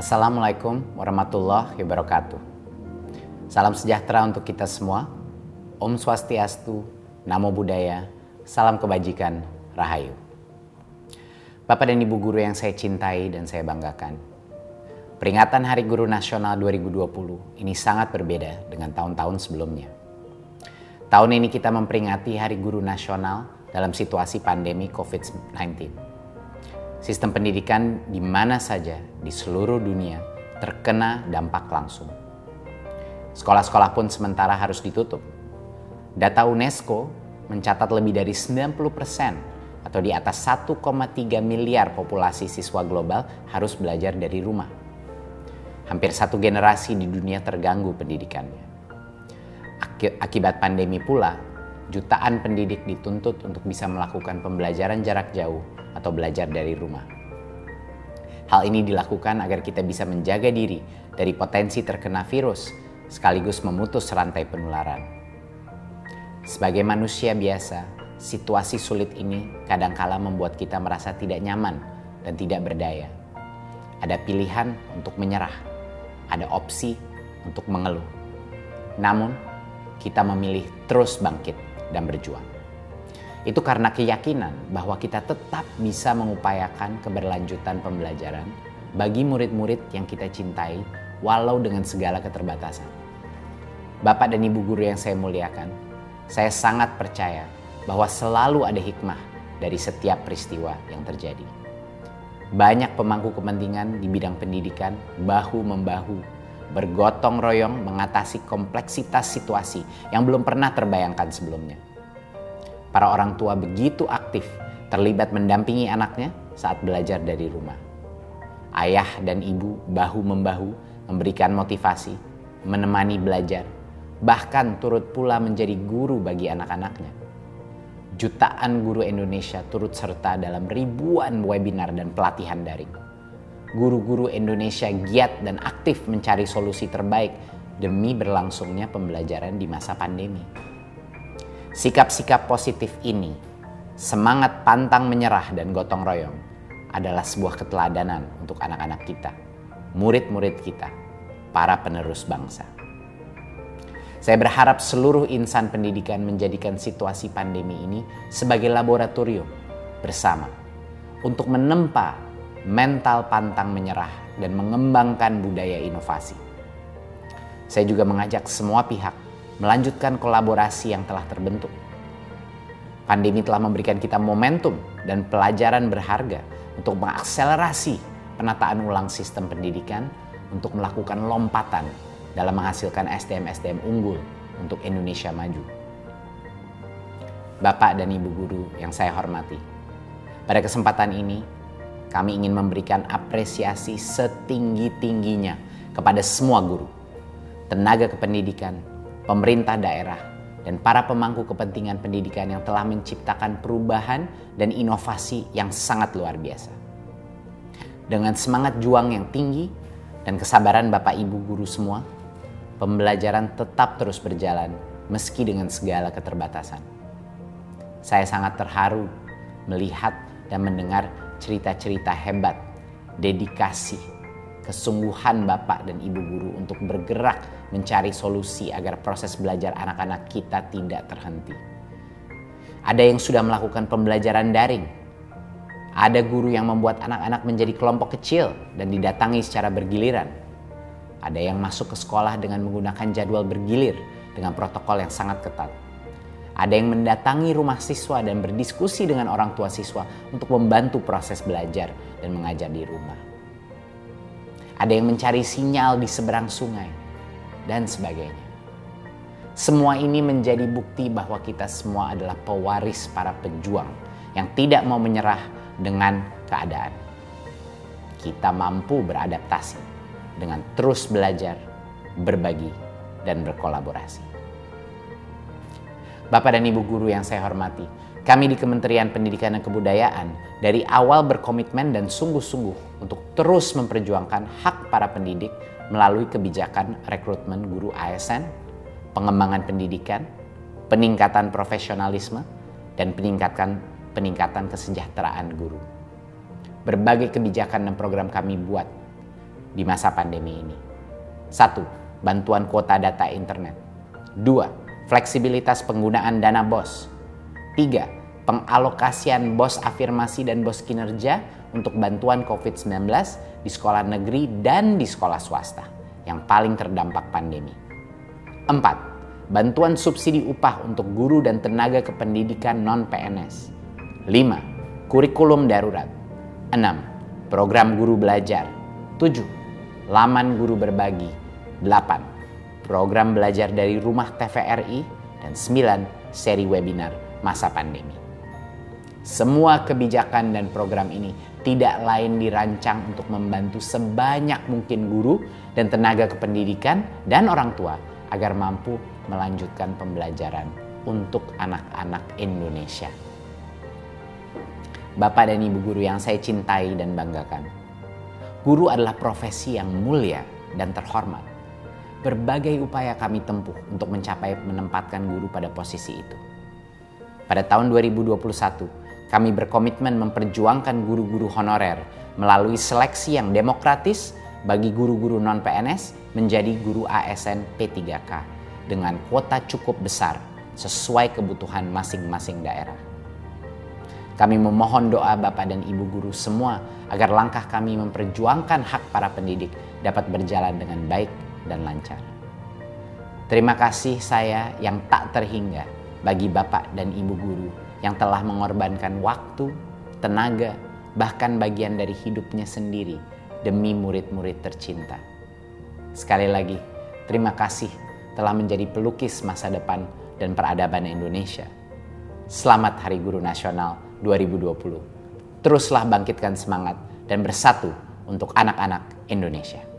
Assalamualaikum warahmatullahi wabarakatuh. Salam sejahtera untuk kita semua. Om Swastiastu, Namo Buddhaya, salam kebajikan, Rahayu. Bapak dan Ibu guru yang saya cintai dan saya banggakan. Peringatan Hari Guru Nasional 2020 ini sangat berbeda dengan tahun-tahun sebelumnya. Tahun ini kita memperingati Hari Guru Nasional dalam situasi pandemi COVID-19. Sistem pendidikan di mana saja di seluruh dunia terkena dampak langsung. Sekolah-sekolah pun sementara harus ditutup. Data UNESCO mencatat lebih dari 90% atau di atas 1,3 miliar populasi siswa global harus belajar dari rumah. Hampir satu generasi di dunia terganggu pendidikannya. Akibat pandemi pula, jutaan pendidik dituntut untuk bisa melakukan pembelajaran jarak jauh atau belajar dari rumah. Hal ini dilakukan agar kita bisa menjaga diri dari potensi terkena virus sekaligus memutus rantai penularan. Sebagai manusia biasa, situasi sulit ini kadangkala membuat kita merasa tidak nyaman dan tidak berdaya. Ada pilihan untuk menyerah, ada opsi untuk mengeluh. Namun, kita memilih terus bangkit dan berjuang. Itu karena keyakinan bahwa kita tetap bisa mengupayakan keberlanjutan pembelajaran bagi murid-murid yang kita cintai walau dengan segala keterbatasan. Bapak dan Ibu guru yang saya muliakan, saya sangat percaya bahwa selalu ada hikmah dari setiap peristiwa yang terjadi. Banyak pemangku kepentingan di bidang pendidikan bahu-membahu, bergotong royong mengatasi kompleksitas situasi yang belum pernah terbayangkan sebelumnya. Para orang tua begitu aktif terlibat mendampingi anaknya saat belajar dari rumah. Ayah dan ibu bahu-membahu memberikan motivasi, menemani belajar, bahkan turut pula menjadi guru bagi anak-anaknya. Jutaan guru Indonesia turut serta dalam ribuan webinar dan pelatihan daring. Guru-guru Indonesia giat dan aktif mencari solusi terbaik demi berlangsungnya pembelajaran di masa pandemi. Sikap-sikap positif ini, semangat pantang menyerah dan gotong royong adalah sebuah keteladanan untuk anak-anak kita, murid-murid kita, para penerus bangsa. Saya berharap seluruh insan pendidikan menjadikan situasi pandemi ini sebagai laboratorium bersama untuk menempa mental pantang menyerah dan mengembangkan budaya inovasi. Saya juga mengajak semua pihak melanjutkan kolaborasi yang telah terbentuk. Pandemi telah memberikan kita momentum dan pelajaran berharga untuk mengakselerasi penataan ulang sistem pendidikan untuk melakukan lompatan dalam menghasilkan SDM-SDM unggul untuk Indonesia maju. Bapak dan Ibu guru yang saya hormati, pada kesempatan ini kami ingin memberikan apresiasi setinggi-tingginya kepada semua guru, tenaga kependidikan, pemerintah daerah, dan para pemangku kepentingan pendidikan yang telah menciptakan perubahan dan inovasi yang sangat luar biasa. Dengan semangat juang yang tinggi dan kesabaran Bapak Ibu guru semua, pembelajaran tetap terus berjalan meski dengan segala keterbatasan. Saya sangat terharu melihat dan mendengar cerita-cerita hebat, dedikasi, kesungguhan Bapak dan Ibu guru untuk bergerak mencari solusi agar proses belajar anak-anak kita tidak terhenti. Ada yang sudah melakukan pembelajaran daring. Ada guru yang membuat anak-anak menjadi kelompok kecil dan didatangi secara bergiliran. Ada yang masuk ke sekolah dengan menggunakan jadwal bergilir dengan protokol yang sangat ketat. Ada yang mendatangi rumah siswa dan berdiskusi dengan orang tua siswa untuk membantu proses belajar dan mengajar di rumah. Ada yang mencari sinyal di seberang sungai, dan sebagainya. Semua ini menjadi bukti bahwa kita semua adalah pewaris para pejuang yang tidak mau menyerah dengan keadaan. Kita mampu beradaptasi dengan terus belajar, berbagi, dan berkolaborasi. Bapak dan Ibu guru yang saya hormati, kami di Kementerian Pendidikan dan Kebudayaan dari awal berkomitmen dan sungguh-sungguh untuk terus memperjuangkan hak para pendidik melalui kebijakan rekrutmen guru ASN, pengembangan pendidikan, peningkatan profesionalisme, dan peningkatan kesejahteraan guru. Berbagai kebijakan dan program kami buat di masa pandemi ini. 1. Bantuan kuota data internet. 2. Fleksibilitas penggunaan dana BOS. 3. Pengalokasian BOS afirmasi dan BOS kinerja untuk bantuan COVID-19 di sekolah negeri dan di sekolah swasta yang paling terdampak pandemi. 4. Bantuan subsidi upah untuk guru dan tenaga kependidikan non-PNS. 5. Kurikulum darurat. 6. Program guru belajar. 7. Laman guru berbagi. 8. Program belajar dari rumah TVRI. Dan 9. Seri webinar masa pandemi. Semua kebijakan dan program ini tidak lain dirancang untuk membantu sebanyak mungkin guru dan tenaga kependidikan dan orang tua agar mampu melanjutkan pembelajaran untuk anak-anak Indonesia. Bapak dan Ibu guru yang saya cintai dan banggakan, guru adalah profesi yang mulia dan terhormat. Berbagai upaya kami tempuh untuk menempatkan guru pada posisi itu. Pada tahun 2021, kami berkomitmen memperjuangkan guru-guru honorer melalui seleksi yang demokratis bagi guru-guru non-PNS menjadi guru ASN P3K dengan kuota cukup besar sesuai kebutuhan masing-masing daerah. Kami memohon doa Bapak dan Ibu guru semua agar langkah kami memperjuangkan hak para pendidik dapat berjalan dengan baik dan lancar. Terima kasih saya yang tak terhingga bagi Bapak dan Ibu guru yang telah mengorbankan waktu, tenaga, bahkan bagian dari hidupnya sendiri demi murid-murid tercinta. Sekali lagi, terima kasih telah menjadi pelukis masa depan dan peradaban Indonesia. Selamat Hari Guru Nasional 2020. Teruslah bangkitkan semangat dan bersatu untuk anak-anak Indonesia.